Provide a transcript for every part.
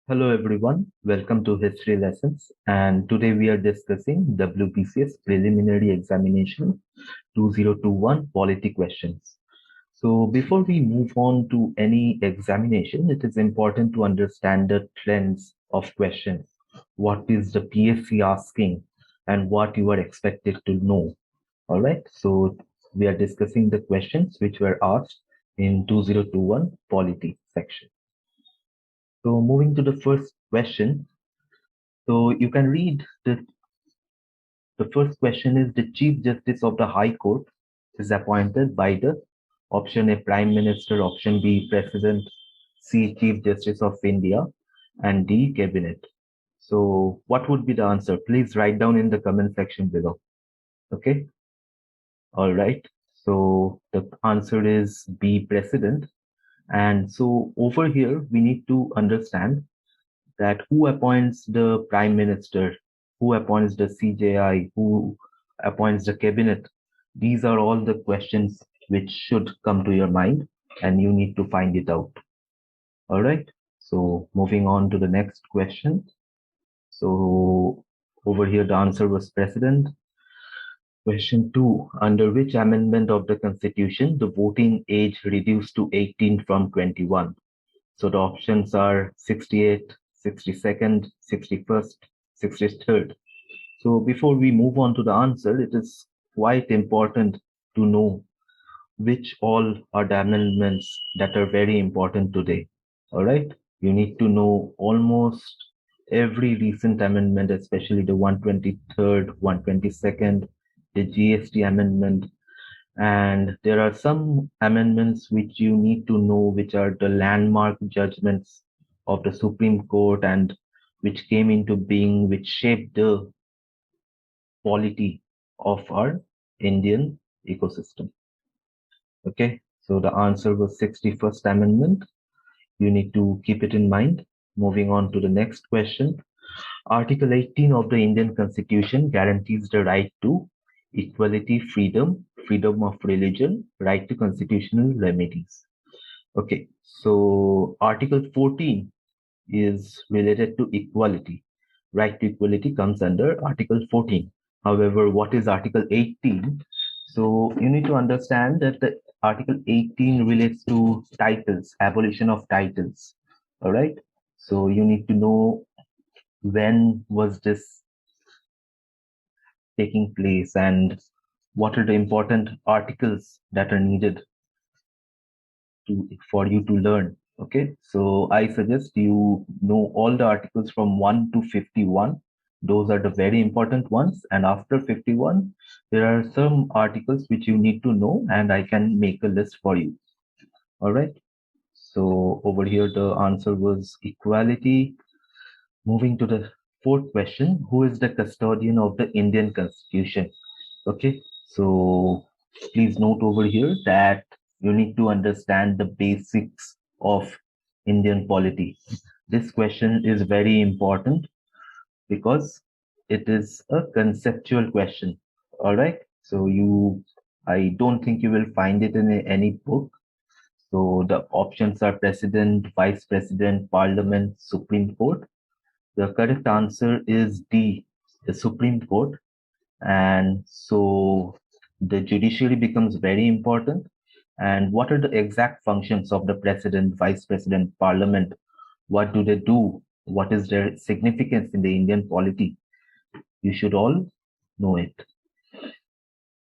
Hello everyone, welcome to History Lessons, and today we are discussing WBCS Preliminary Examination 2021 Polity questions. So before we move on to any examination, it is important to understand the trends of questions. What is the PSC asking and what you are expected to know. All right, so we are discussing the questions which were asked in 2021 Polity section. So moving to the first question, so you can read the first question is the Chief Justice of the High Court is appointed by the option A Prime Minister, option B President, C Chief Justice of India, and D Cabinet. So what would be the answer? Please write down in the comment section below. Okay. All right. So the answer is B President. And so over here we need to understand that who appoints the prime minister, who appoints the CJI, who appoints the cabinet. These are all the questions which should come to your mind and you need to find it out. All right. So moving on to the next question. So over here, the answer was president. Question 2. Under which amendment of the constitution the voting age reduced to 18 from 21? So the options are 68, 62nd, 61st, 63rd. So before we move on to the answer, it is quite important to know which all are the amendments that are very important today. All right. You need to know almost every recent amendment, especially the 123rd, 122nd, the GST amendment, and there are some amendments which you need to know, which are the landmark judgments of the Supreme Court and which came into being, which shaped the polity of our Indian ecosystem. Okay, so the answer was 61st Amendment. You need to keep it in mind. Moving on to the next question. Article 18 of the Indian Constitution guarantees the right to equality, freedom, freedom of religion, right to constitutional remedies. Okay, so Article 14 is related to equality. Right to equality comes under Article 14. However, what is Article 18? So you need to understand that the Article 18 relates to titles, abolition of titles. All right. So you need to know when was this taking place and what are the important articles that are needed for you to learn. Okay, so I suggest you know all the articles from 1 to 51. Those are the very important ones. And after 51, there are some articles which you need to know, and I can make a list for you. All right. So over here, the answer was equality. Moving to the fourth question, who is the custodian of the Indian Constitution? Okay, so please note over here that you need to understand the basics of Indian polity. This question is very important because it is a conceptual question. All right, so I don't think you will find it in any book. So the options are president, vice president, parliament, Supreme Court. The correct answer is D, the Supreme Court. And so the judiciary becomes very important. And what are the exact functions of the president, vice president, parliament? What do they do? What is their significance in the Indian polity? You should all know it.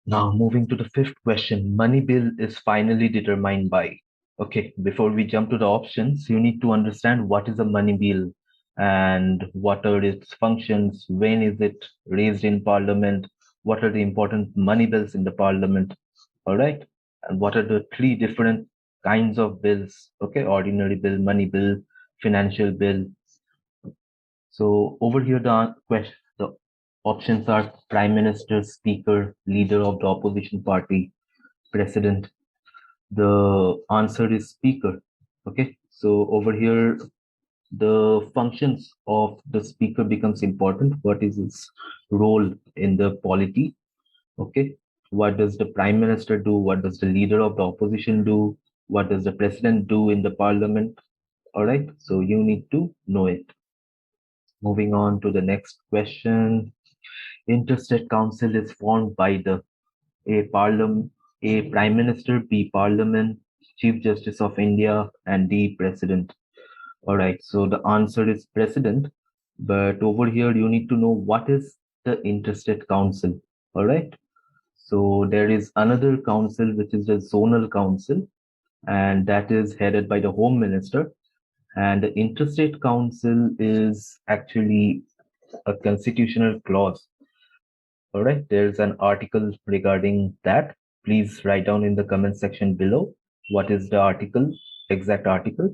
Now, moving to the fifth question, money bill is finally determined by. Okay, before we jump to the options, you need to understand what is a money bill and what are its functions, when is it raised in parliament, what are the important money bills in the parliament, all right? And what are the three different kinds of bills, okay? Ordinary bill, money bill, financial bill. So over here, the options are Prime Minister, Speaker, Leader of the Opposition Party, President. The answer is Speaker. Okay, so over here, the functions of the Speaker becomes important. What is his role in the polity? Okay, what does the Prime Minister do? What does the Leader of the Opposition do? What does the President do in the Parliament? All right, so you need to know it. Moving on to the next question. Interstate Council is formed by the A Parliament, A Prime Minister, B Parliament, Chief Justice of India, and D President. All right, so the answer is President, but over here you need to know what is the Interstate Council. All right, so there is another council which is the Zonal Council, and that is headed by the Home Minister. And the Interstate Council is actually a constitutional clause. All right, there's an article regarding that. Please write down in the comment section below what is the article, exact article.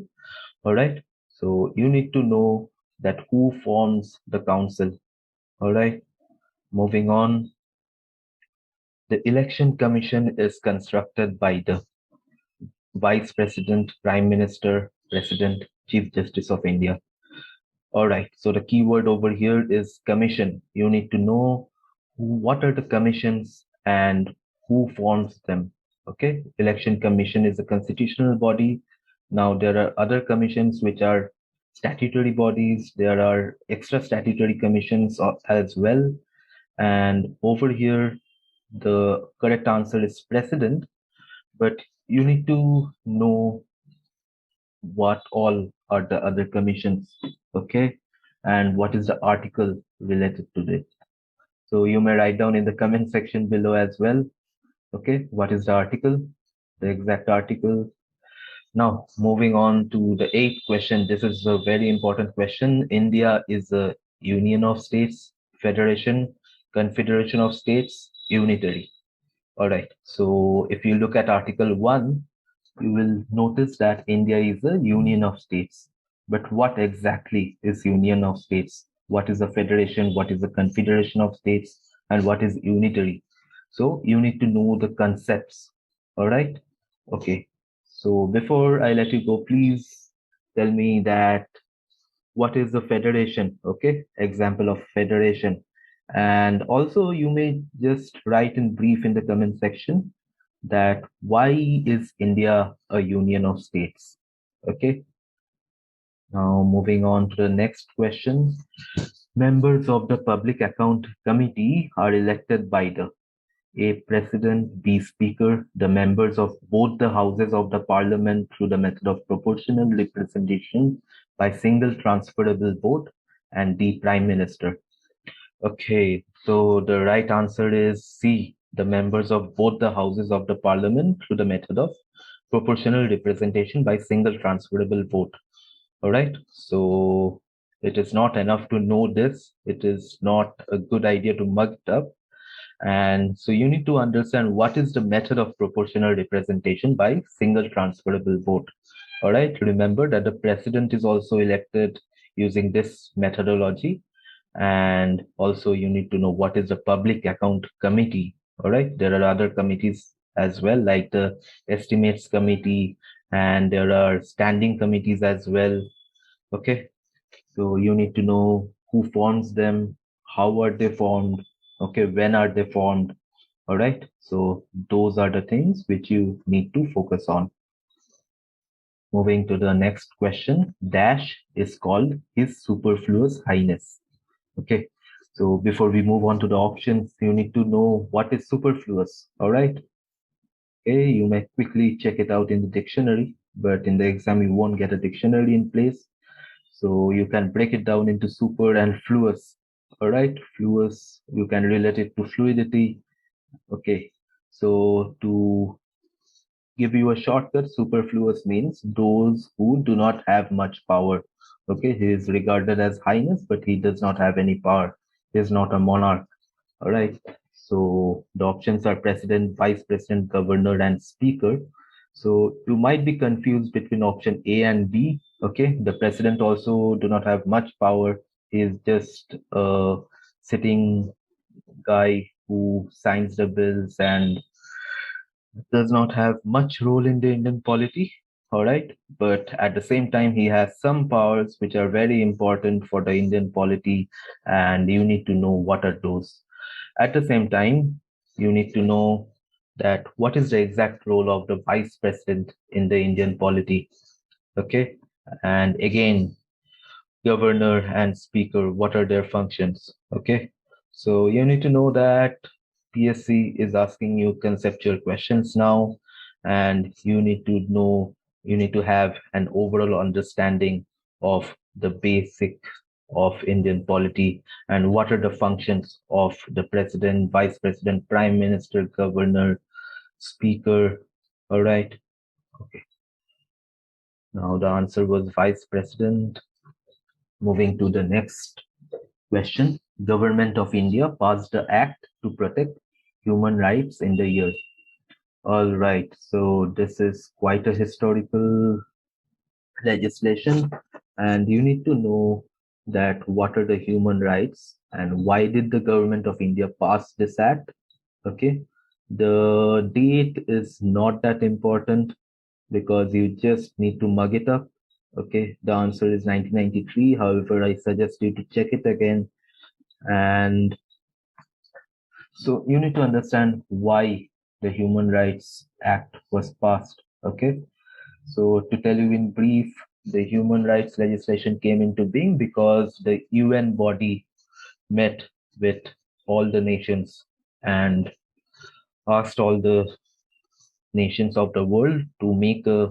All right, so you need to know that who forms the council. All right, moving on. The election commission is constructed by the Vice President, Prime Minister, President, Chief Justice of India. All right. So the keyword over here is commission. You need to know what are the commissions and who forms them. Okay. Election Commission is a constitutional body. Now there are other commissions which are statutory bodies. There are extra statutory commissions as well. And over here, the correct answer is president, but you need to know what all are the other commissions, okay, and what is the article related to this. So you may write down in the comment section below as well, okay, what is the article, the exact article. Now moving on to the eighth question. This is a very important question. India is a union of states, federation, confederation of states, unitary. All right, so if you look at article 1, you will notice that India is a union of states. But what exactly is union of states? What is a federation? What is a confederation of states? And what is unitary? So you need to know the concepts. All right. Okay. So before I let you go, please tell me that what is a federation? Okay. Example of federation. And also you may just write in brief in the comment section that why is India a union of states? Okay, now moving on to the next question. Members of the Public Account Committee are elected by the A President, B Speaker, the members of both the houses of the Parliament through the method of proportional representation by single transferable vote, and D Prime Minister. Okay, so the right answer is C, the members of both the houses of the parliament through the method of proportional representation by single transferable vote. All right, so it is not enough to know this. It is not a good idea to mug it up. And so you need to understand what is the method of proportional representation by single transferable vote. All right, remember that the president is also elected using this methodology, and also you need to know what is the public account committee. All right, there are other committees as well, like the estimates committee, and there are standing committees as well. Okay, so you need to know who forms them, how are they formed, okay, when are they formed. All right, so those are the things which you need to focus on. Moving to the next question. Dash is called His Superfluous Highness. Okay, so before we move on to the options, you need to know what is superfluous. All right. Okay, you may quickly check it out in the dictionary, but in the exam, you won't get a dictionary in place. So you can break it down into super and fluous. All right, fluous, you can relate it to fluidity. Okay, so to give you a shortcut, superfluous means those who do not have much power. Okay, he is regarded as highness, but he does not have any power. He is not a monarch. All right. So the options are president, vice president, governor, and speaker. So you might be confused between option A and B. Okay. The president also do not have much power. He is just a sitting guy who signs the bills and does not have much role in the Indian polity. All right. But at the same time, he has some powers which are very important for the Indian polity, and you need to know what are those. At the same time, you need to know that what is the exact role of the vice president in the Indian polity. Okay. And again, governor and speaker, what are their functions? Okay. So you need to know that PSC is asking you conceptual questions now, and you need to have an overall understanding of the basic of Indian polity and what are the functions of the president, vice president, prime minister, governor, speaker. All right. Okay. Now the answer was vice president. Moving to the next question. Government of India passed the act to protect human rights in the year. All right. So this is quite a historical legislation, and you need to know that what are the human rights and why did the government of India pass this act? Okay. The date is not that important because you just need to mug it up. Okay, the answer is 1993. However, I suggest you to check it again. And so you need to understand why the Human Rights Act was passed. Okay, so to tell you in brief, the human rights legislation came into being because the UN body met with all the nations and asked all the nations of the world to make a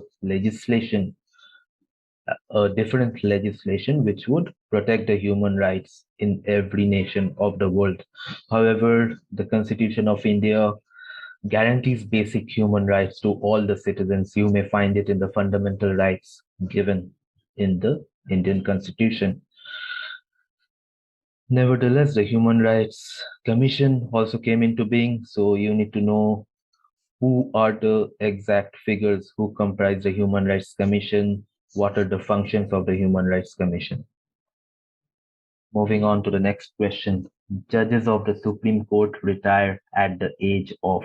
different legislation which would protect the human rights in every nation of the world. However, the Constitution of India guarantees basic human rights to all the citizens. You may find it in the fundamental rights given in the Indian Constitution. Nevertheless, the Human Rights Commission also came into being, so you need to know who are the exact figures who comprise the Human Rights Commission, what are the functions of the Human Rights Commission. Moving on to the next question. Judges of the Supreme Court retire at the age of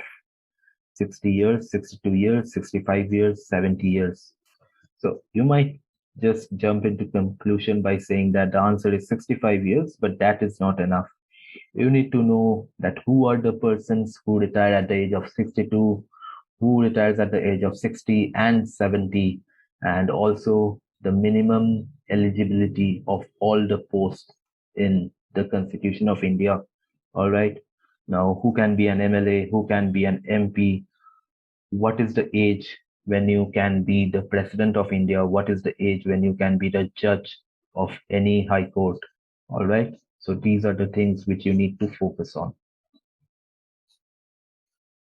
60 years, 62 years, 65 years, 70 years. So you might just jump into conclusion by saying that the answer is 65 years, but that is not enough. You need to know that who are the persons who retire at the age of 62, who retires at the age of 60 and 70, and also the minimum eligibility of all the posts in the Constitution of India. All right. Now, who can be an MLA? Who can be an MP? What is the age when you can be the President of India? What is the age when you can be the judge of any high court? All right. So these are the things which you need to focus on.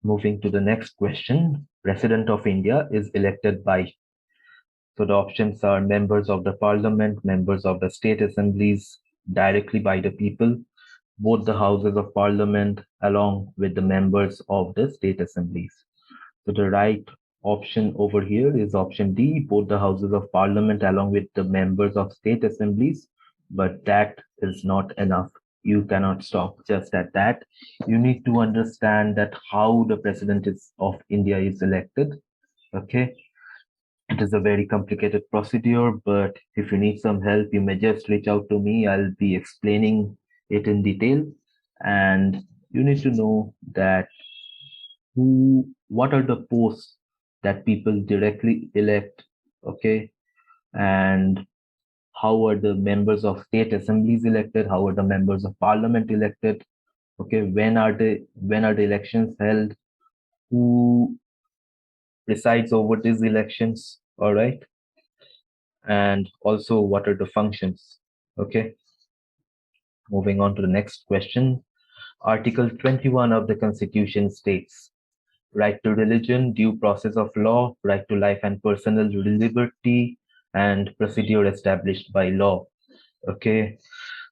Moving to the next question. President of India is elected by. So the options are members of the parliament, members of the state assemblies, directly by the people, both the houses of parliament, along with the members of the state assemblies. So the right option over here is option D, both the houses of parliament along with the members of state assemblies. But that is not enough. You cannot stop just at that. You need to understand that how the president of India is elected. Okay. It is a very complicated procedure, but if you need some help, you may just reach out to me. I'll be explaining it in detail. And you need to know that what are the posts that people directly elect, okay, and how are the members of state assemblies elected, how are the members of parliament elected, okay, when are the elections held, who presides over these elections, all right, and also what are the functions. Okay, moving on to the next question. Article 21 of the Constitution states right to religion, due process of law, right to life and personal liberty, and procedure established by law. Okay,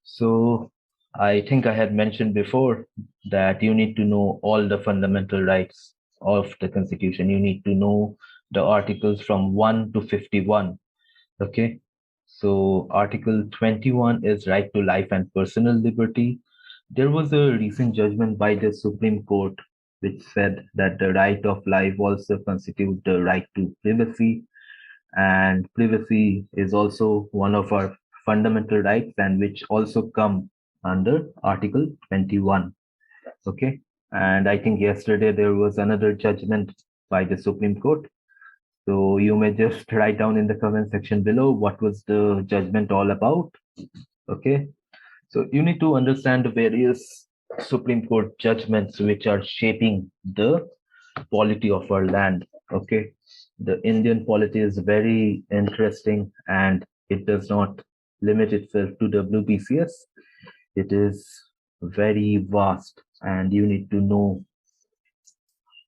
so I think I had mentioned before that you need to know all the fundamental rights of the Constitution. You need to know the articles from 1 to 51. Okay, so Article 21 is right to life and personal liberty. There was a recent judgment by the Supreme Court which said that the right of life also constitutes the right to privacy, and privacy is also one of our fundamental rights and which also come under Article 21. Okay, and I think yesterday there was another judgment by the Supreme Court So you may just write down in the comment section below what was the judgment all about. Okay. So you need to understand the various Supreme Court judgments which are shaping the polity of our land. Okay. The Indian polity is very interesting and it does not limit itself to WBCS. It is very vast and you need to know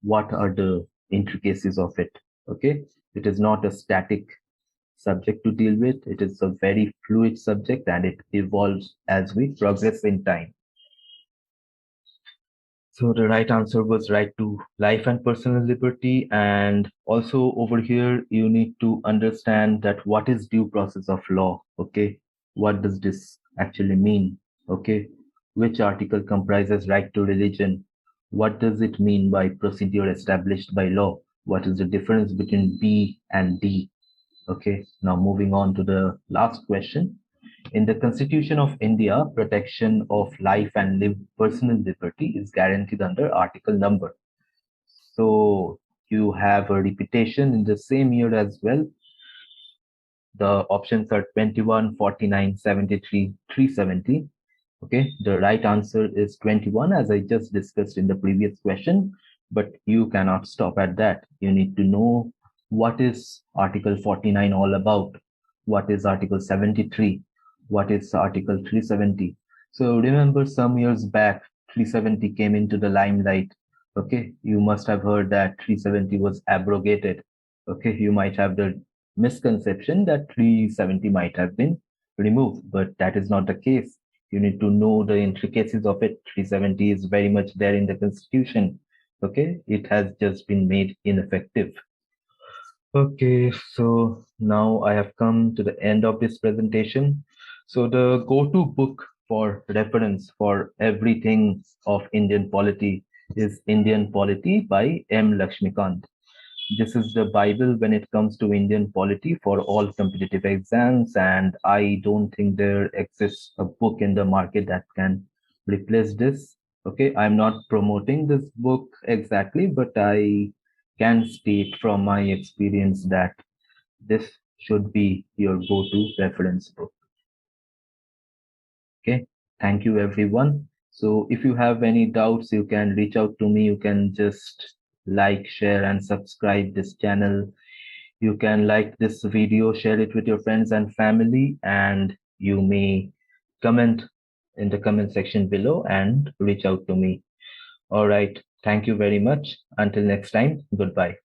what are the intricacies of it. Okay. It is not a static subject to deal with. It is a very fluid subject and it evolves as we progress in time. So the right answer was right to life and personal liberty. And also over here, you need to understand that what is due process of law? Okay. What does this actually mean? Okay. Which article comprises right to religion? What does it mean by procedure established by law? What is the difference between B and D? Okay. Now moving on to the last question. In the Constitution of India, protection of life and personal liberty is guaranteed under article number. So you have a repetition in the same year as well. The options are 21, 49, 73, 370. Okay, the right answer is 21, as I just discussed in the previous question, but you cannot stop at that. You need to know what is Article 49 all about, what is Article 73, what is Article 370. So remember some years back, 370 came into the limelight. Okay, you must have heard that 370 was abrogated. Okay, you might have the misconception that 370 might have been removed, but that is not the case. You need to know the intricacies of it. 370 is very much there in the constitution. Okay, it has just been made ineffective. Okay, so now I have come to the end of this presentation. So the go-to book for reference for everything of Indian polity is Indian Polity by M. Lakshmikant. This is the Bible when it comes to Indian polity for all competitive exams, and I don't think there exists a book in the market that can replace this. Okay, I'm not promoting this book exactly, but I can state from my experience that this should be your go-to reference book. Okay, thank you everyone. So if you have any doubts, you can reach out to me. You can just like, share, and subscribe this channel. You can like this video, share it with your friends and family, and you may comment in the comment section below and reach out to me. All right. Thank you very much. Until next time, goodbye.